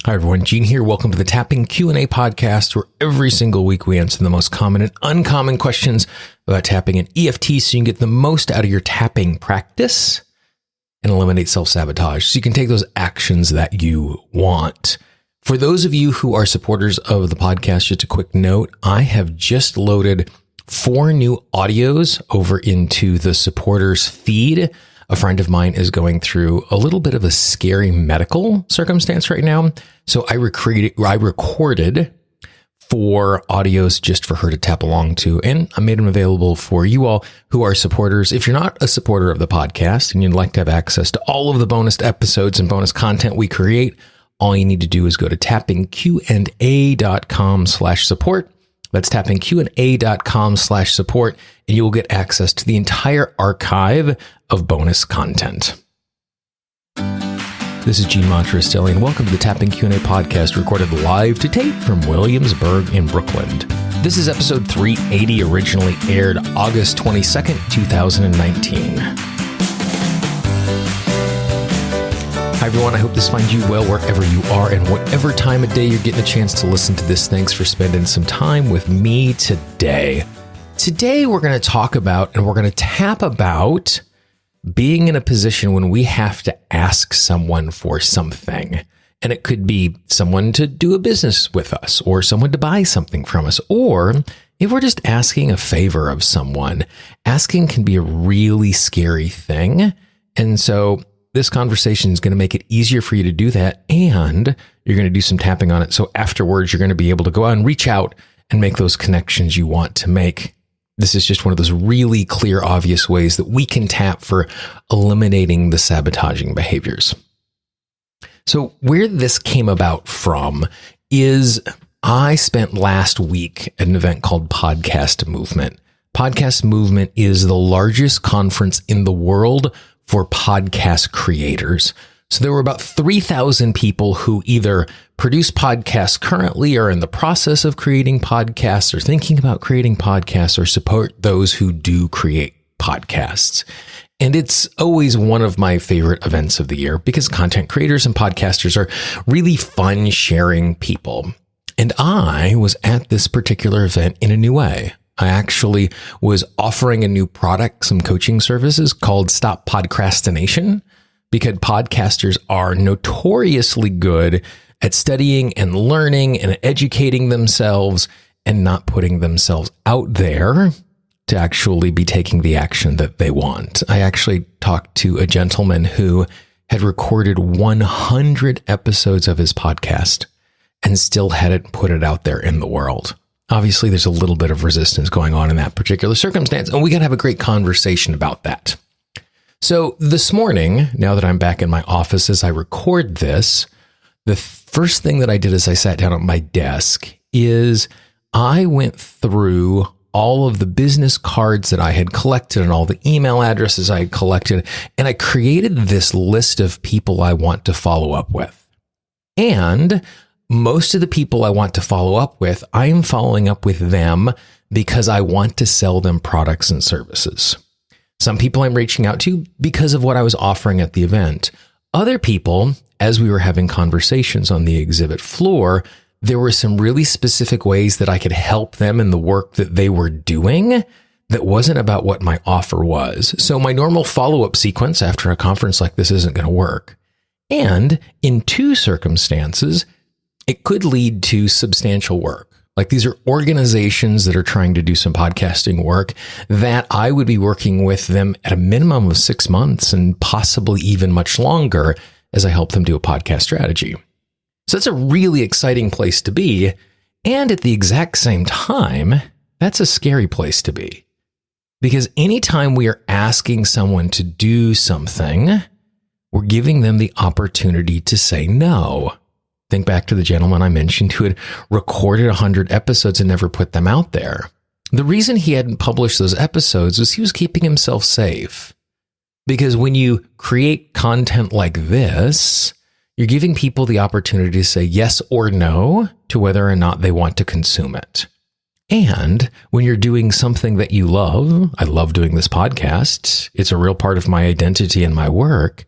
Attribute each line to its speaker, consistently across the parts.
Speaker 1: Hi everyone, Gene here. Welcome to the Tapping Q&A podcast, where every single week we answer the most common and uncommon questions about tapping and EFT so you can get the most out of your tapping practice and eliminate self-sabotage so you can take those actions that you want. For those of you who are supporters of the podcast, just a quick note, I have just loaded 4 new audios over into the supporters feed. A friend of mine is going through a little bit of a scary medical circumstance right now. So I recorded 4 audios just for her to tap along to, and I made them available for you all who are supporters. If you're not a supporter of the podcast and you'd like to have access to all of the bonus episodes and bonus content we create, all you need to do is go to tappingqa.com/support. That's tappingqa.com/support, and you will get access to the entire archive of bonus content. This is Gene Montrastelli, and welcome to the Tapping Q&A podcast, recorded live to tape from Williamsburg in Brooklyn. This is episode 380, originally aired August 22nd, 2019. Hi everyone, I hope this finds you well wherever you are and whatever time of day you're getting a chance to listen to this. Thanks for spending some time with me today. Today we're going to talk about and we're going to tap about being in a position when we have to ask someone for something. And it could be someone to do a business with us or someone to buy something from us. Or if we're just asking a favor of someone, asking can be a really scary thing. And so this conversation is going to make it easier for you to do that, and you're going to do some tapping on it. So afterwards, you're going to be able to go out and reach out and make those connections you want to make. This is just one of those really clear, obvious ways that we can tap for eliminating the sabotaging behaviors. So where this came about from is I spent last week at an event called Podcast Movement. Podcast Movement is the largest conference in the world for podcast creators. So there were about 3,000 people who either produce podcasts currently or in the process of creating podcasts or thinking about creating podcasts or support those who do create podcasts. And it's always one of my favorite events of the year because content creators and podcasters are really fun sharing people. And I was at this particular event in a new way. I actually was offering a new product, some coaching services called Stop Podcrastination, because podcasters are notoriously good at studying and learning and educating themselves and not putting themselves out there to actually be taking the action that they want. I actually talked to a gentleman who had recorded 100 episodes of his podcast and still hadn't put it out there in the world. Obviously, there's a little bit of resistance going on in that particular circumstance, and we got to have a great conversation about that. So this morning, now that I'm back in my office as I record this, the first thing that I did as I sat down at my desk is I went through all of the business cards that I had collected and all the email addresses I had collected, and I created this list of people I want to follow up with. And most of the people I want to follow up with, I am following up with them because I want to sell them products and services. Some people I'm reaching out to because of what I was offering at the event. Other people, as we were having conversations on the exhibit floor, there were some really specific ways that I could help them in the work that they were doing that wasn't about what my offer was. So my normal follow-up sequence after a conference like this isn't going to work. And in 2 circumstances, it could lead to substantial work. Like these are organizations that are trying to do some podcasting work that I would be working with them at a minimum of 6 months and possibly even much longer as I help them do a podcast strategy. So that's a really exciting place to be. And at the exact same time, that's a scary place to be. Because anytime we are asking someone to do something, we're giving them the opportunity to say no. Think back to the gentleman I mentioned who had recorded 100 episodes and never put them out there. The reason he hadn't published those episodes was he was keeping himself safe. Because when you create content like this, you're giving people the opportunity to say yes or no to whether or not they want to consume it. And when you're doing something that you love, I love doing this podcast, it's a real part of my identity and my work,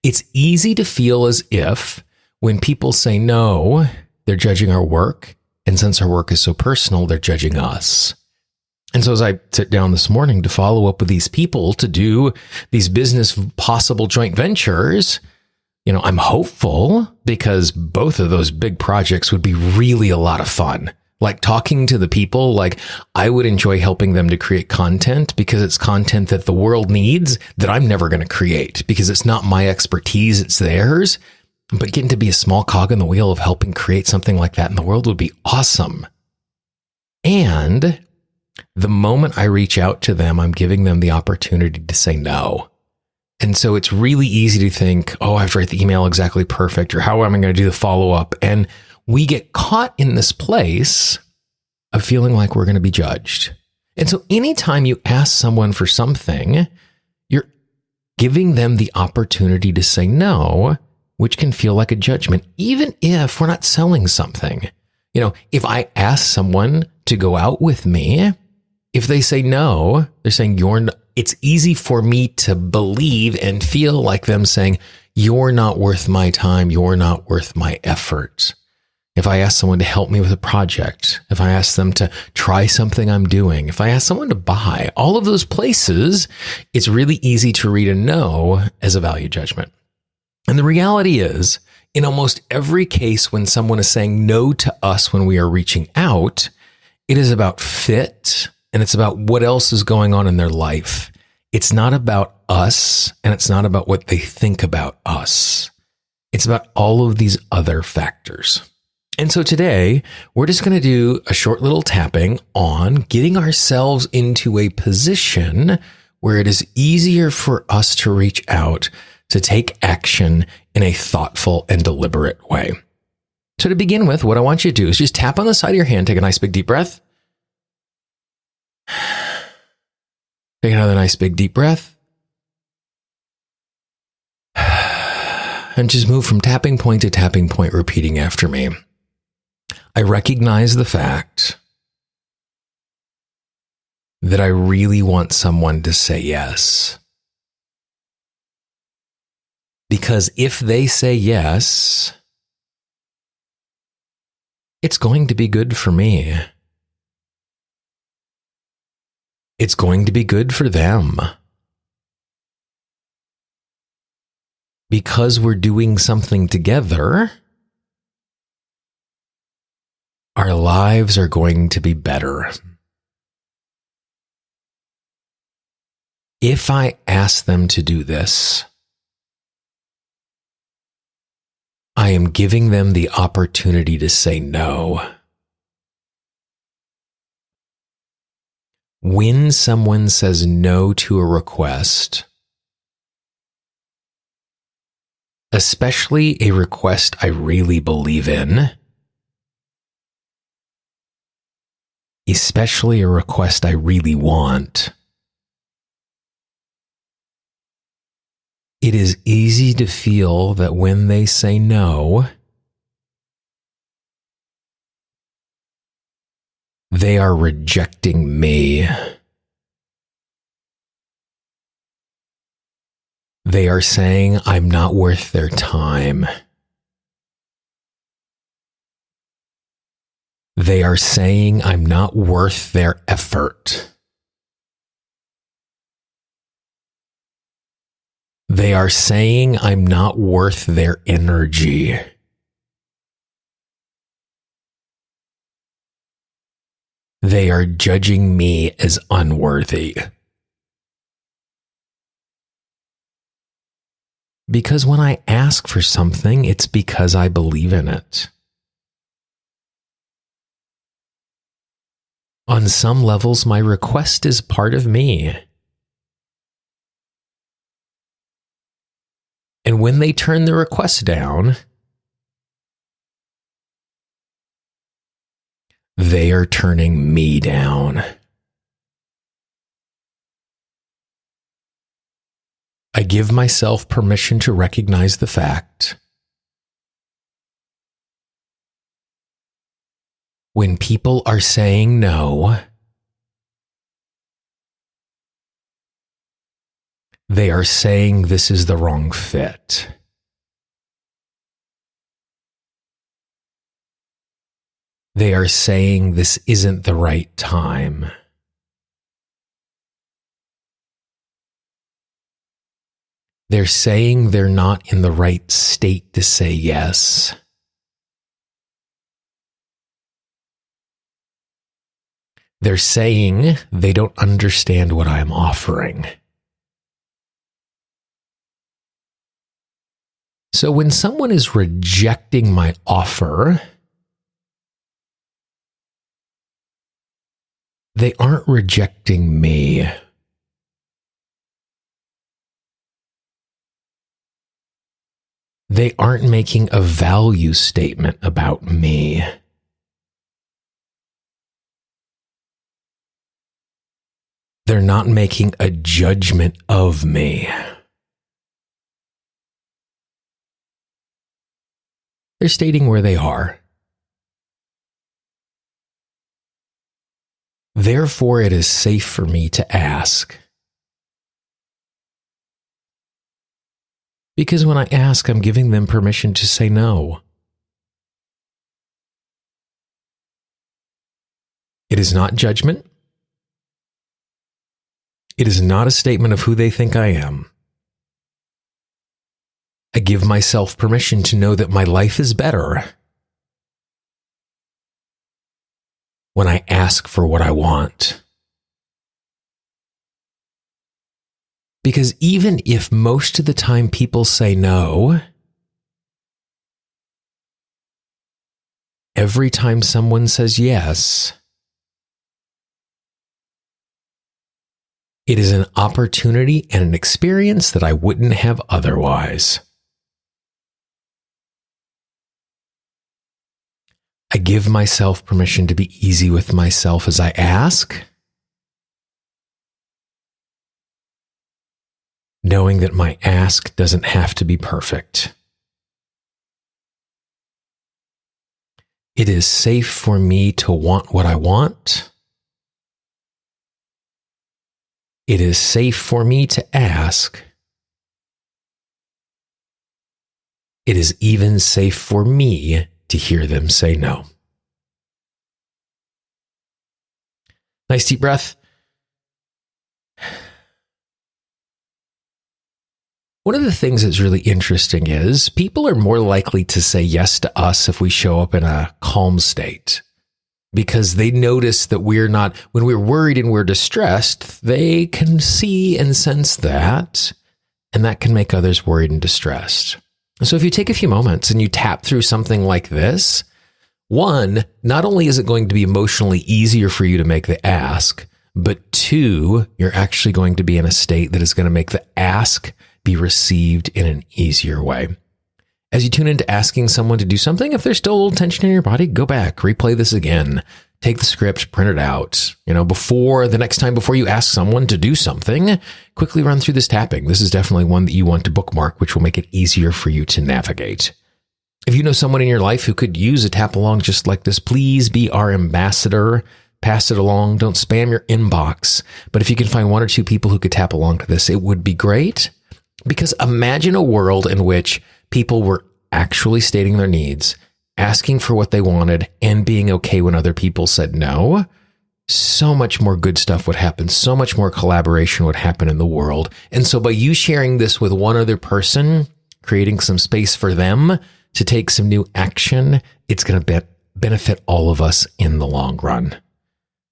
Speaker 1: it's easy to feel as if When people say no, they're judging our work. And since our work is so personal, they're judging us. And so as I sit down this morning to follow up with these people to do these business possible joint ventures, I'm hopeful because both of those big projects would be really a lot of fun. Like talking to the people, like I would enjoy helping them to create content because it's content that the world needs that I'm never going to create because it's not my expertise, it's theirs. But getting to be a small cog in the wheel of helping create something like that in the world would be awesome. And the moment I reach out to them, I'm giving them the opportunity to say no. And so it's really easy to think, I have to write the email exactly perfect, or how am I going to do the follow-up? And we get caught in this place of feeling like we're going to be judged. And so anytime you ask someone for something, you're giving them the opportunity to say no, which can feel like a judgment, even if we're not selling something. If I ask someone to go out with me, if they say no, they're saying it's easy for me to believe and feel like them saying, you're not worth my time. You're not worth my effort. If I ask someone to help me with a project, if I ask them to try something I'm doing, if I ask someone to buy, all of those places, it's really easy to read a no as a value judgment. And the reality is, in almost every case when someone is saying no to us when we are reaching out, it is about fit and it's about what else is going on in their life. It's not about us and it's not about what they think about us. It's about all of these other factors. And so today, we're just going to do a short little tapping on getting ourselves into a position where it is easier for us to reach out to take action in a thoughtful and deliberate way. So to begin with, what I want you to do is just tap on the side of your hand, take a nice big deep breath. Take another nice big deep breath. And just move from tapping point to tapping point, repeating after me. I recognize the fact that I really want someone to say yes. Because if they say yes, it's going to be good for me. It's going to be good for them. Because we're doing something together, our lives are going to be better. If I ask them to do this, I am giving them the opportunity to say no. When someone says no to a request, especially a request I really believe in, especially a request I really want, it is easy to feel that when they say no, they are rejecting me. They are saying I'm not worth their time. They are saying I'm not worth their effort. They are saying I'm not worth their energy. They are judging me as unworthy. Because when I ask for something, it's because I believe in it. On some levels, my request is part of me. And when they turn the request down, they are turning me down. I give myself permission to recognize the fact when people are saying no, they are saying this is the wrong fit. They are saying this isn't the right time. They're saying they're not in the right state to say yes. They're saying they don't understand what I'm offering. So when someone is rejecting my offer, they aren't rejecting me. They aren't making a value statement about me. They're not making a judgment of me. They're stating where they are. Therefore, it is safe for me to ask. Because when I ask, I'm giving them permission to say no. It is not judgment. It is not a statement of who they think I am. I give myself permission to know that my life is better when I ask for what I want. Because even if most of the time people say no, every time someone says yes, it is an opportunity and an experience that I wouldn't have otherwise. I give myself permission to be easy with myself as I ask, knowing that my ask doesn't have to be perfect. It is safe for me to want what I want. It is safe for me to ask. It is even safe for me to hear them say no. Nice deep breath. One of the things that's really interesting is people are more likely to say yes to us if we show up in a calm state. Because they notice that we're not, when we're worried and we're distressed, they can see and sense that, and that can make others worried and distressed. So if you take a few moments and you tap through something like this, one, not only is it going to be emotionally easier for you to make the ask, but two, you're actually going to be in a state that is going to make the ask be received in an easier way. As you tune into asking someone to do something, if there's still a little tension in your body, go back, replay this again, take the script, print it out. Before the next time, before you ask someone to do something, quickly run through this tapping. This is definitely one that you want to bookmark, which will make it easier for you to navigate. If you know someone in your life who could use a tap along just like this, please be our ambassador. Pass it along. Don't spam your inbox. But if you can find one or two people who could tap along to this, it would be great. Because imagine a world in which people were actually stating their needs, asking for what they wanted, and being okay when other people said no. So much more good stuff would happen. So much more collaboration would happen in the world. And so by you sharing this with one other person, creating some space for them to take some new action, it's going to benefit all of us in the long run.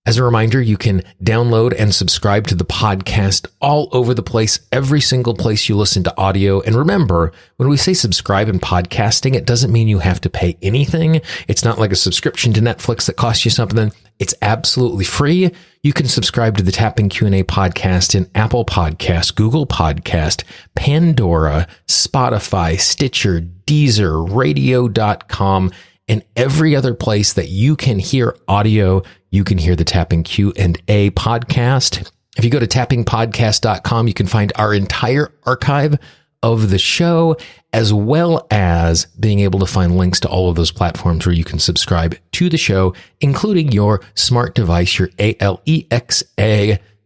Speaker 1: As a reminder, you can download and subscribe to the podcast all over the place, every single place you listen to audio. And remember, when we say subscribe in podcasting, it doesn't mean you have to pay anything. It's not like a subscription to Netflix that costs you something. It's absolutely free. You can subscribe to the Tapping Q&A podcast in Apple Podcast, Google Podcast, Pandora, Spotify, Stitcher, Deezer, radio.com, and every other place that you can hear audio. You can hear the Tapping Q&A podcast. If you go to tappingpodcast.com, you can find our entire archive of the show, as well as being able to find links to all of those platforms where you can subscribe to the show, including your smart device, your Alexa,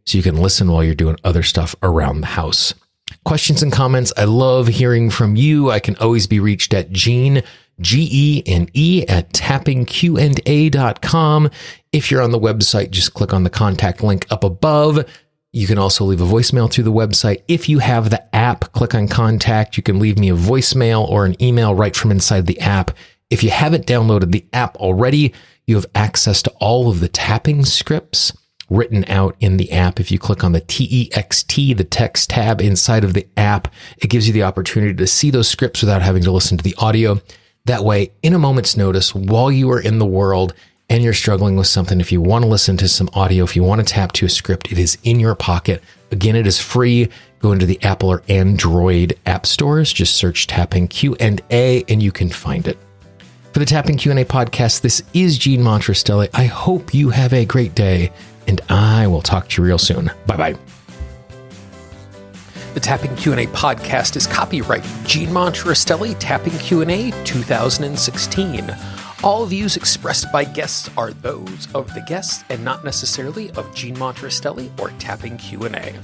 Speaker 1: so you can listen while you're doing other stuff around the house. Questions and comments. I love hearing from you. I can always be reached at Gene, GENE at tappingqna.com. If you're on the website, just click on the contact link up above. You can also leave a voicemail through the website. If you have the app, click on contact. You can leave me a voicemail or an email right from inside the app. If you haven't downloaded the app already, you have access to all of the tapping scripts written out in the app. If you click on the TEXT, the text tab inside of the app, it gives you the opportunity to see those scripts without having to listen to the audio. That way, in a moment's notice, while you are in the world and you're struggling with something, if you want to listen to some audio, if you want to tap to a script, it is in your pocket. Again, it is free. Go into the Apple or Android app stores, just search Tapping Q&A and you can find it. For the Tapping Q&A podcast, this is Gene Montrestelli. I hope you have a great day, and I will talk to you real soon. Bye-bye. The Tapping Q&A podcast is copyright Gene Montrestelli, Tapping Q&A 2016. All views expressed by guests are those of the guests and not necessarily of Gene Montrestelli or Tapping Q&A.